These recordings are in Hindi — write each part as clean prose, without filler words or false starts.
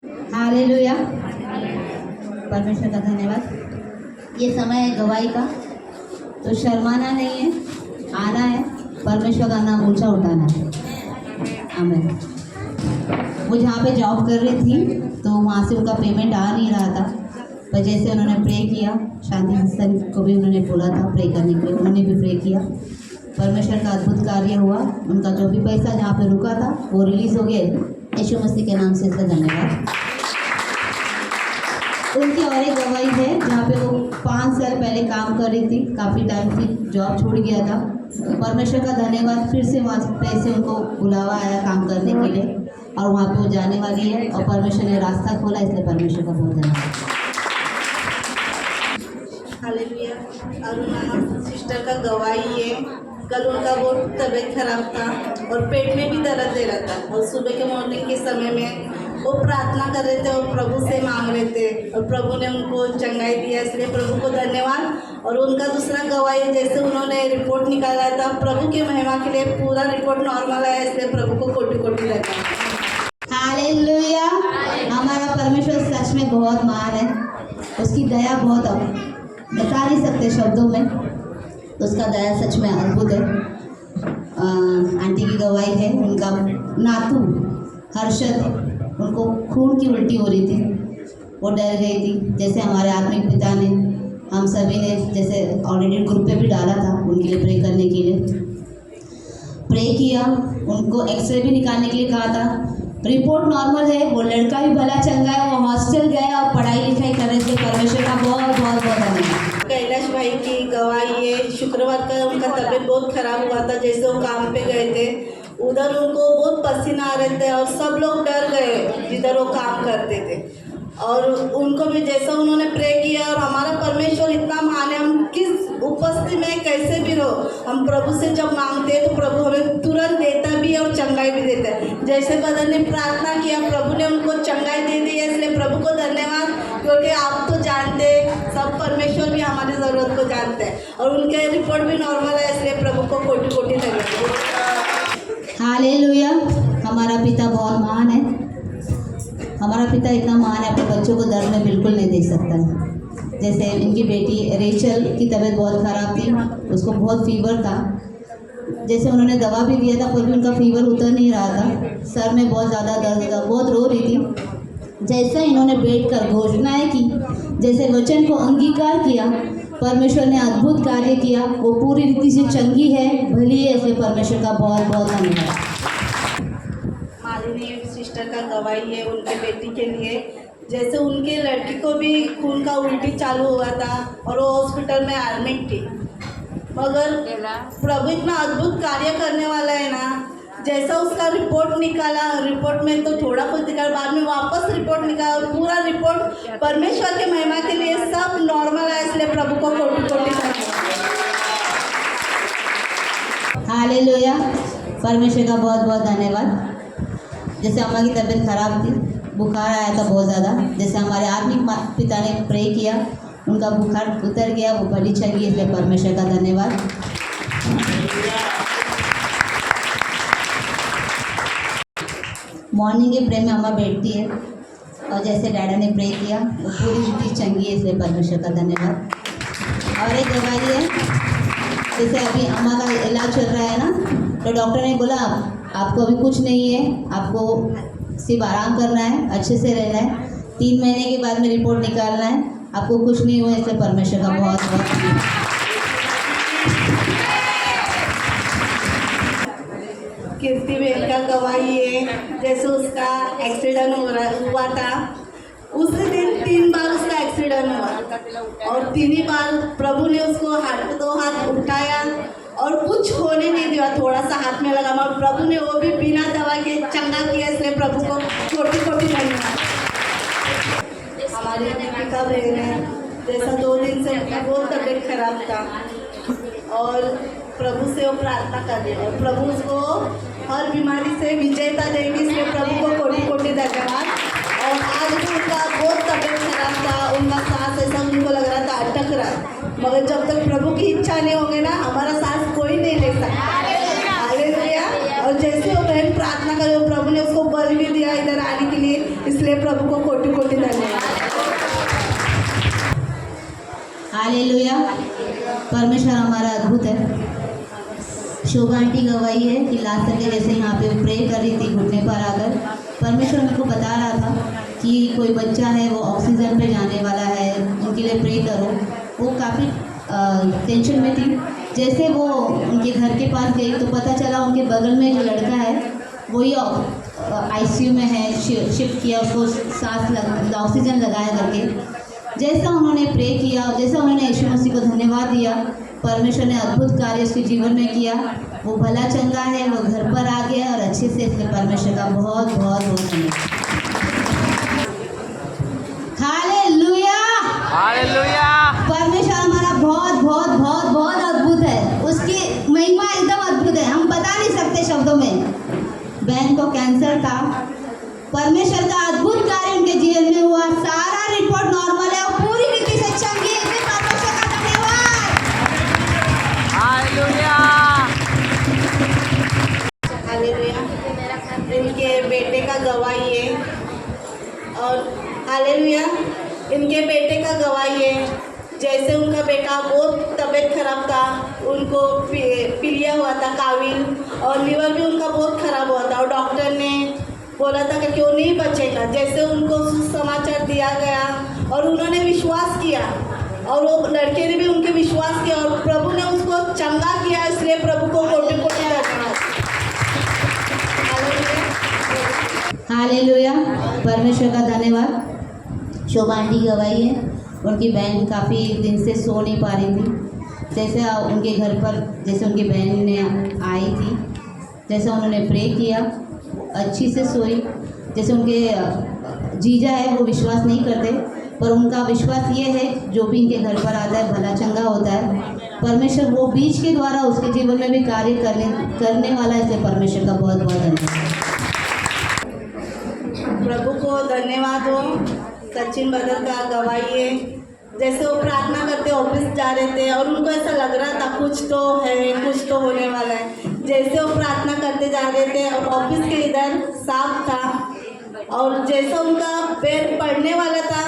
हालेलुया, परमेश्वर का धन्यवाद। ये समय है गवाही का, तो शर्माना नहीं है, आना है, परमेश्वर का नाम ऊंचा उठाना है। आमीन। वो जहाँ पे जॉब कर रही थी तो वहाँ से उनका पेमेंट आ नहीं रहा था, पर जैसे उन्होंने प्रे किया, शांति सर को भी उन्होंने बोला था प्रे करने के लिए, उन्होंने भी प्रे किया, परमेश्वर का अद्भुत कार्य हुआ। उनका जो भी पैसा जहाँ पे रुका था वो रिलीज़ हो गया। यीशु मसीह के नाम से इसका धन्यवाद। उनकी और एक गवाही है जहाँ पे वो 5 साल पहले काम कर रही थी, काफ़ी टाइम की जॉब छूट गया था। परमेश्वर का धन्यवाद, फिर से वहाँ से उनको बुलावा आया काम करने के लिए और वहाँ पे वो जाने वाली है और परमेश्वर ने रास्ता खोला, इसलिए परमेश्वर का बहुत धन्यवाद। हालेलुया। अरुणा सिस्टर का गवाही है। कल उनका बहुत तबीयत खराब था और पेट में भी दर्द दे रहा था और सुबह के मॉर्निंग के समय में वो प्रार्थना कर रहे थे और प्रभु से मांग रहे थे और प्रभु ने उनको चंगाई दिया, इसलिए प्रभु को धन्यवाद। और उनका दूसरा गवाही, जैसे उन्होंने रिपोर्ट निकाला था, प्रभु की महिमा के लिए पूरा रिपोर्ट नॉर्मल आया, इसलिए प्रभु को कोटि कोटि धन्यवाद। हालेलुया। हमारा परमेश्वर सच में बहुत महान है, उसकी दया बहुत बता नहीं सकते शब्दों में, तो उसका दया सच में अद्भुत है। आंटी की गवाही है, उनका नातू हर्षद, उनको खून की उल्टी हो रही थी, वो डर गई थी। जैसे हमारे आत्मिक पिता ने, हम सभी ने जैसे ऑलरेडी ग्रुप पे भी डाला था उनके लिए प्रे करने के लिए, प्रे किया, उनको एक्सरे भी निकालने के लिए कहा था। रिपोर्ट नॉर्मल है, वो लड़का भी भला चंगा है, वो हॉस्टल गया और पढ़ाई लिखाई करने से परमेश्वर का बहुत बहुत बहुत धन्यवाद। कैलाश भाई की गवाही है। शुक्रवार का उनका तबीयत बहुत खराब हुआ था, जैसे वो काम पे गए थे, उधर उनको बहुत पसीना आ रहे थे और सब लोग डर गए जिधर वो काम करते थे। और उनको भी जैसा उन्होंने प्रे किया, और हमारा परमेश्वर इतना महान है, हम किस उपस्थिति में कैसे भी रहो, हम प्रभु से जब मांगते हैं तो प्रभु हमें तुरंत देता भी है और चंगाई भी देता है। जैसे बदन ने प्रार्थना किया, प्रभु ने उनको चंगाई दे दी है, इसलिए प्रभु को धन्यवाद। क्योंकि आप तो जानते हैं, सब परमेश्वर भी हमारी ज़रूरत को जानते हैं और उनके रिपोर्ट भी नॉर्मल है, इसलिए प्रभु को कोटि कोटि धन्यवाद। हालेलुया। हमारा पिता बहुत महान है, हमारा पिता इतना महान है, अपने बच्चों को दर्द में बिल्कुल नहीं देख सकता है। जैसे इनकी बेटी रेचल की तबीयत बहुत ख़राब थी, उसको बहुत फीवर था, जैसे उन्होंने दवा भी दिया था पर भी उनका फीवर उतर नहीं रहा था, सर में बहुत ज़्यादा दर्द था, बहुत रो रही थी। जैसे इन्होंने बैठकर घोषणाएं की, जैसे वचन को अंगीकार किया, परमेश्वर ने अद्भुत कार्य किया, वो पूरी रीति से चंगी है, भली है, इसलिए परमेश्वर का बहुत बहुत धन्यवाद। मालिनी सिस्टर का गवाही है उनके बेटी के लिए। जैसे उनके लड़की को भी खून का उल्टी चालू हुआ था और वो हॉस्पिटल में एडमिट थी, मगर प्रभु इतना अद्भुत कार्य करने वाला है ना। जैसा उसका रिपोर्ट निकाला, रिपोर्ट में तो थोड़ा कुछ निकाला, बाद में वापस रिपोर्ट निकाला, पूरा रिपोर्ट परमेश्वर के महिमा के लिए सब नॉर्मल है, इसलिए प्रभु को कोटि कोटि धन्यवाद। हालेलुया। परमेश्वर का बहुत बहुत धन्यवाद। जैसे अम्मा की तबीयत खराब थी, बुखार आया था बहुत ज़्यादा, जैसे हमारे आत्मिक पिता ने प्रे किया, उनका बुखार उतर गया, वो बड़ी चली, इसलिए परमेश्वर का धन्यवाद। मॉर्निंग के प्रे में अम्मा बैठती है और जैसे डैडा ने प्रे किया, वो पूरी रीति चंगी है, इसलिए परमेश्वर का धन्यवाद। और एक गवाही है, जैसे अभी अम्मा का इलाज चल रहा है ना, तो डॉक्टर ने बोला आपको अभी कुछ नहीं है, आपको सिर्फ आराम करना है, अच्छे से रहना है, 3 महीने के बाद में रिपोर्ट निकालना है, आपको कुछ नहीं हुआ, इसलिए परमेश्वर का बहुत बहुत धन्यवाद। कीर्ति बेल का गवाही है। जैसे उसका एक्सीडेंट हुआ था, उसी दिन 3 बार उसका एक्सीडेंट हुआ और 3 ही बार प्रभु ने उसको दो हाथ उठाया और कुछ होने नहीं दिया, थोड़ा सा हाथ में लगा, मगर प्रभु ने वो भी बिना दवा के चंगा किया, इसलिए प्रभु को कोटि कोटि धन्यवाद। हमारी दीपिका बहन है, जैसा 2 दिन से उनका बहुत तबीयत खराब था और प्रभु से वो प्रार्थना कर रही है, प्रभु उसको हर बीमारी से विजेता देंगे, इसलिए प्रभु को कोटि कोटि धन्यवाद। और आज भी उनका बहुत तबीयत खराब था, उनका सांस ऐसा उनको लग रहा था अटक रहा, मगर जब तक प्रभु की इच्छा नहीं होगी ना, हमारा सांस कोई नहीं ले सकता। हालेलुया। और जैसे वो बहन प्रार्थना करे, प्रभु ने उसको बल भी दिया इधर आने के लिए, इसलिए प्रभु प्रभु को कोटि कोटि धन्यवाद। हालेलुया, परमेश्वर हमारा अद्भुत है। शोभा आंटी गवाही है कि लास्ट संडे जैसे यहाँ पे प्रे कर रही थी घुटने पर आकर, परमेश्वर मेरे को बता रहा था कि कोई बच्चा है वो ऑक्सीजन पे जाने वाला है, उनके लिए प्रे करो। वो काफ़ी टेंशन में थी। जैसे वो उनके घर के पास गई तो पता चला उनके बगल में जो लड़का है वही आईसीयू में है, शिफ्ट किया, उसको ऑक्सीजन लगाया करके। जैसा उन्होंने प्रे किया और जैसा उन्होंने यीशु मसीह को धन्यवाद दिया, परमेश्वर ने अद्भुत कार्य उसके जीवन में किया। वो भला चंगा है, वो घर पर आ गया और अच्छे से इसलिए परमेश्वर का बहुत बहुत बहुत धन्यवाद। Hallelujah, hallelujah. परमेश्वर हमारा बहुत बहुत बहुत बहुत अद्भुत है। उसकी महिमा एकदम अद्भुत है, हम बता नहीं सकते शब्दों में। बहन को कैंसर था, परमेश्वर का अद्भुत कार्य उनके जीवन में हुआ। सारा रिपोर्ट नॉर्मल है और पूरी रीति से चंगी है। इसमें परमेश्वर का धन्यवाद। हालेलुया। हालेलुया। इनके बेटे का गवाही है और हालेलुया, इनके बेटे का गवाही है। जैसे उनका बेटा बहुत तबीयत खराब था, उनको पीलिया हुआ था, काविल, और लीवर भी उनका बहुत खराब हुआ था और डॉक्टर ने बोला था कि क्यों नहीं बचेगा। जैसे उनको सुसमाचार दिया गया और उन्होंने विश्वास किया और वो लड़के ने भी उनके विश्वास किया और प्रभु ने उसको चंगा किया। इसलिए प्रभु को कोटि कोटि धन्यवाद। हालेलुया, परमेश्वर का धन्यवाद। शोभा आंटी गवाही है, उनकी बहन काफ़ी दिन से सो नहीं पा रही थी। जैसे उनके घर पर जैसे उनकी बहन ने आई थी, जैसे उन्होंने प्रे किया, अच्छी से सोई। जैसे उनके जीजा है वो विश्वास नहीं करते, पर उनका विश्वास ये है जो भी इनके घर पर आता है भला चंगा होता है। परमेश्वर वो बीज के द्वारा उसके जीवन में भी कार्य करने वाला है। इसलिए परमेश्वर का बहुत बहुत धन्यवाद। प्रभु को धन्यवाद हो। सचिन बदल का गवाही है। जैसे वो प्रार्थना करते ऑफिस जा रहे थे और उनको ऐसा लग रहा था कुछ तो है, कुछ तो होने वाला है। जैसे वो प्रार्थना करते जा रहे थे और ऑफिस के इधर सांप था और जैसा उनका पैर पड़ने वाला था,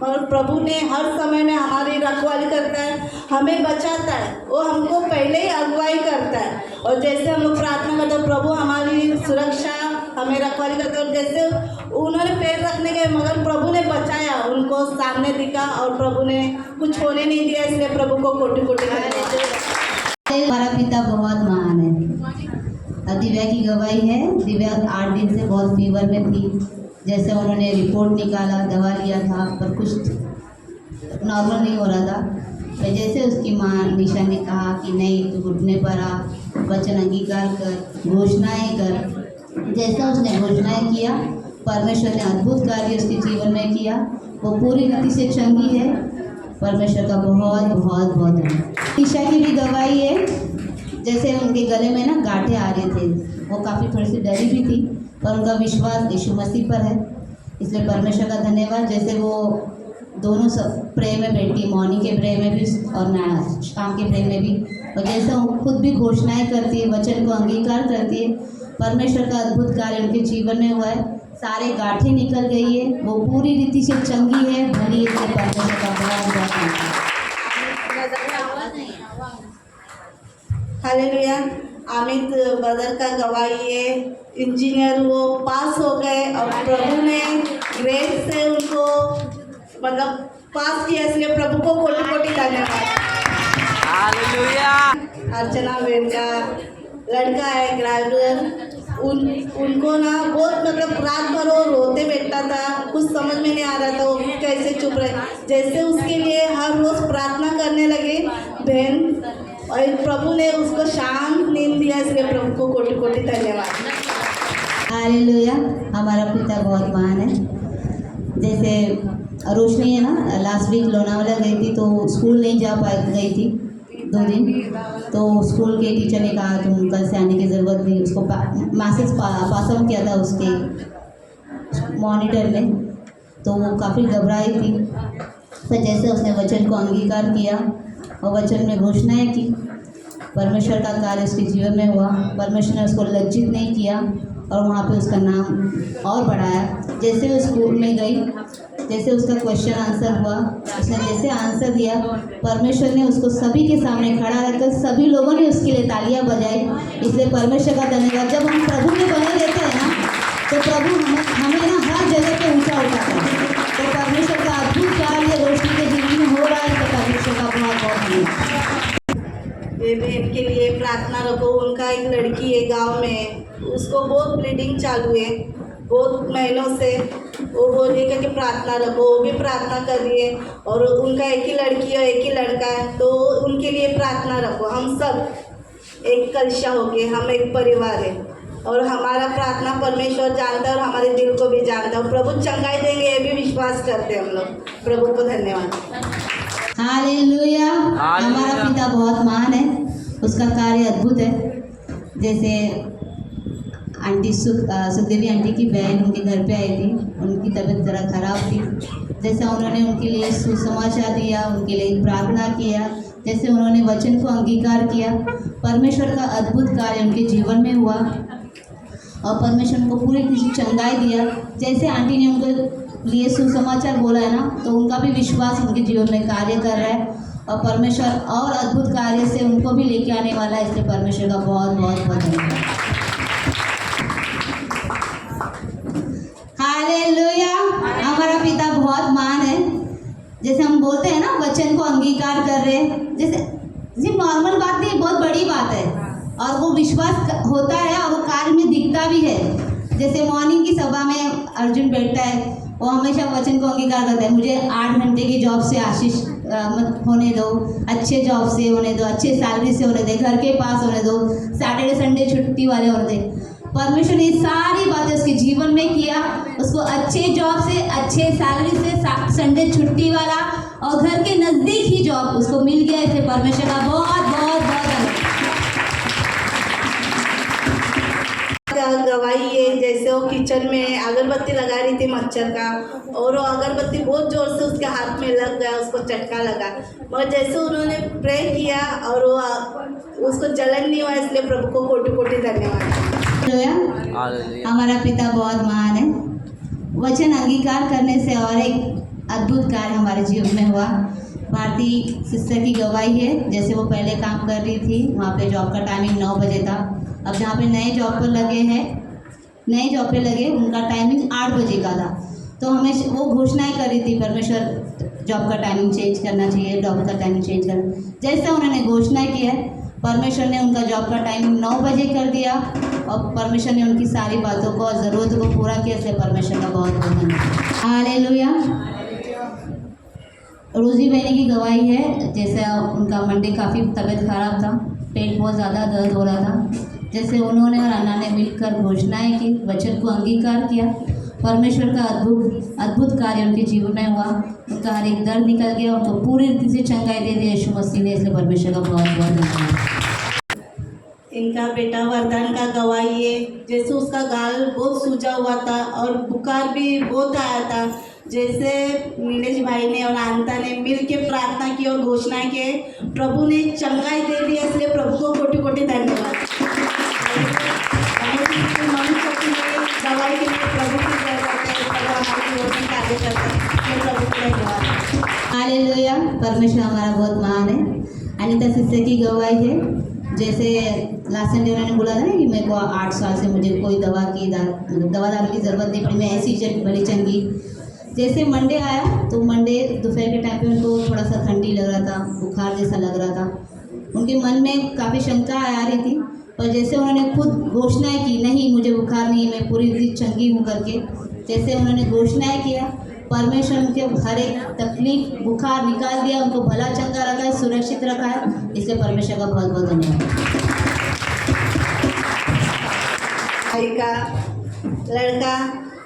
और प्रभु ने हर समय में हमारी रखवाली करता है, हमें बचाता है। वो हमको पहले ही अगुवाई करता है और जैसे हम लोग प्रार्थना करते हैं प्रभु हमारी सुरक्षा, हमें रखवाली करते हैं। और जैसे उन्होंने पैर रखने गए मगर प्रभु ने बचाया, उनको सामने दिखा और प्रभु ने कुछ होने नहीं दिया। इसलिए प्रभु को कोटि कोटि धन्यवाद। हमारा पिता बहुत महान है। दिव्या की गवाही है। दिव्या 8 दिन से बहुत फीवर में थी। जैसे उन्होंने रिपोर्ट निकाला, दवा लिया था, पर कुछ नॉर्मल नहीं हो रहा था। तो जैसे उसकी माँ निशा ने कहा कि नहीं तू घुटने पर आ, वचन अंगीकार कर, घोषणाएं कर। जैसा उसने घोषणाएं किया, परमेश्वर ने अद्भुत कार्य उसके जीवन में किया। वो पूरी रीति से चंगी है। परमेश्वर का बहुत बहुत बहुत धन्यवाद। निशा की भी गवाही है। जैसे उनके गले में ना गांठें आ रहे थे, वो काफ़ी थोड़ी सी डरी भी थी, पर उनका विश्वास यीशु मसीह पर है। इसलिए परमेश्वर का धन्यवाद। जैसे वो दोनों सब प्रे में बैठी, मॉर्निंग के प्रे में भी और शाम के प्रे में भी, और जैसे वो खुद भी घोषणाएं करती है, वचन को अंगीकार करती है, परमेश्वर का अद्भुत कार्य उनके जीवन में हुआ है। सारे गांठें निकल गई है, वो पूरी रीति से चंगी है, भली। इसलिए परमेश्वर का बहुत बहुत धन्यवाद। हालेलुया। अमित बदर का गवाही है। इंजीनियर वो पास हो गए और प्रभु ने ग्रेस से उनको मतलब पास किया। इसलिए प्रभु को कोटि कोटि धन्यवाद। हालेलुया। अर्चना बेन का लड़का है ग्रेजुएट, उनको ना बहुत मतलब रात भर वो रोते बैठता था, कुछ समझ में नहीं आ रहा था वो कैसे चुप रहे। जैसे उसके लिए हर रोज़ प्रार्थना करने लगे बहन, और प्रभु ने उसको शांत नींद दिया। इसलिए प्रभु को कोटि कोटि धन्यवाद। हालेलुया, हमारा पिता बहुत महान है। जैसे रोशनी है ना, लास्ट वीक लोनावाला गई थी तो स्कूल नहीं जा गई थी 2 दिन, तो स्कूल के टीचर ने कहा तुम कल से आने की ज़रूरत नहीं। उसको मैसेज पास ऑन किया था उसके मॉनिटर ने, तो वो काफ़ी घबराई थी। तो जैसे उसने वचन को अंगीकार किया और वचन में घोषणाएं की, परमेश्वर का कार्य उसके जीवन में हुआ। परमेश्वर ने उसको लज्जित नहीं किया और वहाँ पे उसका नाम और बढ़ाया। जैसे वो स्कूल में गई, जैसे उसका क्वेश्चन आंसर हुआ, उसने जैसे आंसर दिया, परमेश्वर ने उसको सभी के सामने खड़ा रखकर सभी लोगों ने उसके लिए तालियां बजाई। इसलिए परमेश्वर का धन्यवाद। जब हम प्रभु में बने रहते हैं ना, तो प्रभु हमें ना हर जगह पे ऊंचा उठाता है। तो परमेश्वर का अद्भुत कार्य रोशनी के जीवन में हो रहा है, तो परमेश्वर का बहुत बहुत धन्यवाद। ये बहन के लिए प्रार्थना रखो। उनका एक लड़की है गांव में, उसको बहुत ब्लीडिंग चालू है बहुत महीनों से। वो बोलिए कि प्रार्थना रखो, वो भी प्रार्थना कर रही है। और उनका एक ही लड़की है, एक ही लड़का है, तो उनके लिए प्रार्थना रखो। हम सब एक कलशा हो गए, हम एक परिवार है और हमारा प्रार्थना परमेश्वर जानता है और हमारे दिल को भी जानता है। और प्रभु चंगाई देंगे, ये भी विश्वास करते हैं हम लोग। प्रभु को धन्यवाद। हालेलुया। हमारा पिता बहुत महान है, उसका कार्य अद्भुत है। जैसे आंटी सुखदेवी आंटी की बहन उनके घर पे आई थी, उनकी तबीयत ज़रा खराब थी। जैसे उन्होंने उनके लिए सुसमाचार दिया, उनके लिए प्रार्थना किया, जैसे उन्होंने वचन को अंगीकार किया, परमेश्वर का अद्भुत कार्य उनके जीवन में हुआ और परमेश्वर उनको पूरी चंगाई दिया। जैसे आंटी ने उनके लिए सुसमाचार बोला है ना, तो उनका भी विश्वास उनके जीवन में कार्य कर रहा है और परमेश्वर और अद्भुत कार्य से उनको भी लेके आने वाला है। इसलिए परमेश्वर का बहुत बहुत बहुत धन्यवाद। हालेलुया। हमारा पिता बहुत महान है। जैसे हम बोलते हैं ना, वचन को अंगीकार कर रहे हैं, जैसे नॉर्मल बात नहीं, बहुत बड़ी बात है और वो विश्वास होता है और वो कार्य में दिखता भी है। जैसे मॉर्निंग की सभा में अर्जुन बैठता है, वो हमेशा वचन को अंगीकार करता है, मुझे 8 घंटे की जॉब से आशीष मत होने दो, अच्छे जॉब से होने दो, अच्छे सैलरी से होने दे, घर के पास होने दो, सैटरडे संडे छुट्टी वाले होने दे। परमेश्वर ने सारी बातें उसके जीवन में किया, उसको अच्छे जॉब से, अच्छे सैलरी से, संडे छुट्टी वाला और घर के नज़दीक ही जॉब उसको मिल गया। इसलिए परमेश्वर का बहुत बहुत बहुत गवाही है। जैसे वो किचन में अगरबत्ती लगा रही थी मच्छर का, और वो अगरबत्ती बहुत जोर से उसके हाथ में लग गया, उसको चटका लगा। मगर जैसे उन्होंने प्रे किया और वो उसको जलन नहीं हुआ, इसलिए प्रभु को कोटि कोटि धन्यवाद। हमारा पिता बहुत महान है। वचन अंगीकार करने से और एक अद्भुत कार्य हमारे जीवन में हुआ। भारती सिस्टर की गवाही है। जैसे वो पहले काम कर रही थी, वहाँ पे जॉब का टाइमिंग 9 बजे था। अब जहाँ पे नए जॉब पर लगे हैं, नए जॉब पे लगे, उनका टाइमिंग 8 बजे का था। तो हमें वो घोषणाएं कर रही थी, परमेश्वर जॉब का टाइमिंग चेंज करना चाहिए, जॉब का टाइमिंग चेंज करना। जैसे उन्होंने घोषणा की है, परमेश्वर ने उनका जॉब का टाइमिंग 9 बजे कर दिया और परमेश्वर ने उनकी सारी बातों को और ज़रूरतों को पूरा किया। इसलिए परमेश्वर का बहुत बहुत धन्यवाद। हालेलुया। रोजी बहनी की गवाही है। जैसे उनका मंडे काफ़ी तबीयत खराब था, पेट बहुत ज़्यादा दर्द हो रहा था। जैसे उन्होंने और अन्ना ने मिलकर घोषणाएं की, वचन को अंगीकार किया, परमेश्वर का अद्भुत कार्य उनके जीवन में हुआ। उनका हर एक दर्द निकल गया, उनको पूरी रीति से चंगाई दे दी यीशु मसीह ने। इसलिए परमेश्वर का बहुत बहुत धन्यवाद। इनका बेटा वरदान का गवाही है। जैसे उसका गाल बहुत सूजा हुआ था और बुखार भी बहुत आया था। जैसे नीलेश भाई ने और आंता ने मिल के प्रार्थना की और घोषणा की, प्रभु ने चंगाई दे दी। इसलिए प्रभु को कोटि कोटि धन्यवाद। दवाई के लिए प्रभु की जरूरत है, हमारी ओर से कार्य करता है। प्रभु को धन्यवाद। हालेलुया। परमेश्वर हमारा बहुत महान है। अनीता सिस्टर की गवाही है। जैसे लास्ट संडे उन्होंने बोला था ना कि मेरे को 8 साल से मुझे कोई दवा दारू की ज़रूरत नहीं पड़ी, मैं ऐसी भली चंगी। जैसे मंडे आया तो मंडे दोपहर के टाइम पे उनको थोड़ा सा ठंडी लग रहा था, बुखार जैसा लग रहा था। उनके मन में काफ़ी शंका आ रही थी, पर जैसे उन्होंने खुद घोषणाएं की, नहीं मुझे बुखार नहीं है, मैं पूरी रीति चंगी हूँ करके, जैसे उन्होंने घोषणाएं किया, परमेश्वर उनके हर एक तकलीफ बुखार निकाल दिया, उनको भला चंगा रखा है, सुरक्षित रखा है। इसलिए परमेश्वर का बहुत बहुत धन्यवाद। भाई का लड़का,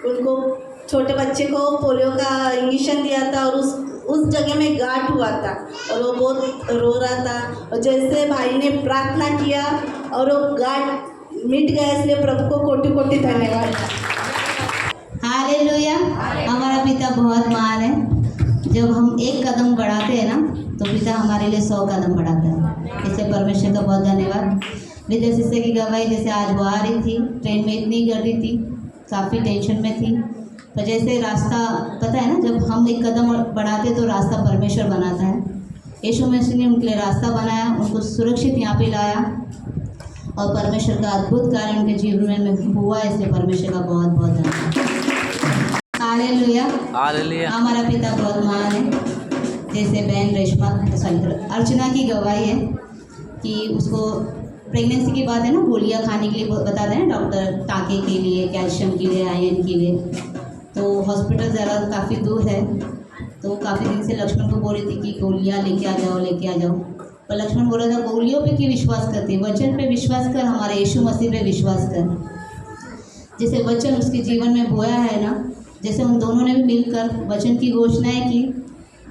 उनको छोटे बच्चे को पोलियो का इंजेक्शन दिया था और उस जगह में गांठ हुआ था और वो बहुत रो रहा था। और जैसे भाई ने प्रार्थना किया और वो गांठ मिट गया। इसलिए प्रभु को कोटि कोटि धन्यवाद। हालेलुया। हमारा पिता बहुत महान है। जब हम एक कदम बढ़ाते हैं ना, तो पिता हमारे लिए 100 कदम बढ़ाता है। इसलिए परमेश्वर का बहुत धन्यवाद। हृदय सिस्टर की गवाही जैसे आज वो आ रही थी, ट्रेन में इतनी गर्दी थी, काफ़ी टेंशन में थी, पर जैसे रास्ता पता है ना, जब हम एक कदम बढ़ाते तो रास्ता परमेश्वर बनाता है। यीशु मसीह ने उनके लिए रास्ता बनाया, उनको सुरक्षित यहाँ पे लाया और परमेश्वर का अद्भुत कार्य उनके जीवन में हुआ, इसलिए परमेश्वर का बहुत बहुत धन्यवाद। हालेलुया। हालेलुया। हमारा पिता बहुत महान है। जैसे बहन रेशमा अर्चना की गवाही है कि उसको प्रेगनेंसी की बात है ना, गोलियां खाने के लिए बताते हैं डॉक्टर, टाँके के लिए, कैल्शियम के लिए, आयरन के लिए, तो हॉस्पिटल ज़रा काफ़ी दूर है, तो काफ़ी दिन से लक्ष्मण को बोल रही थी कि गोलियां लेके आ जाओ, लेके आ जाओ, पर लक्ष्मण बोल रहा था गोलियों पे क्यों विश्वास करती, वचन पे विश्वास कर, हमारे यीशु मसीह पे विश्वास कर। जैसे वचन उसके जीवन में बोया है ना, जैसे उन दोनों ने भी मिलकर वचन की घोषणाएं की,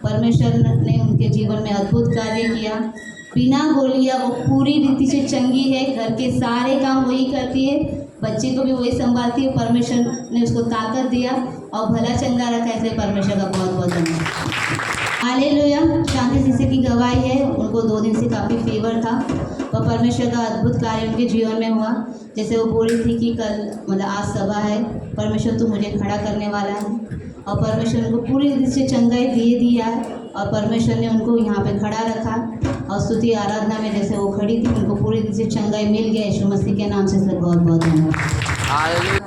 परमेश्वर ने उनके जीवन में अद्भुत कार्य किया। बिना गोलियां वो पूरी रीति से चंगी है, घर के सारे काम वही करती है, बच्चे को भी वही संभालती है, परमेश्वर ने उसको ताकत दिया और भला चंगा रखा, इसलिए परमेश्वर का बहुत बहुत धन्यवाद। हालेलुया। शांति सिस्टर की गवाही है, उनको 2 दिन से काफ़ी फीवर था, और परमेश्वर का अद्भुत कार्य उनके जीवन में हुआ। जैसे वो बोल रही थी कि कल मतलब आज सभा है, परमेश्वर तू मुझे खड़ा करने वाला है, और परमेश्वर उनको पूरी रीति से चंगाई दे दिया है, और परमेश्वर ने उनको यहाँ पे खड़ा रखा, और स्तुति आराधना में जैसे वो खड़ी थी उनको पूरी रीति से चंगाई मिल गया। यीशु मसीह के नाम से बहुत बहुत धन्यवाद। हालेलुया।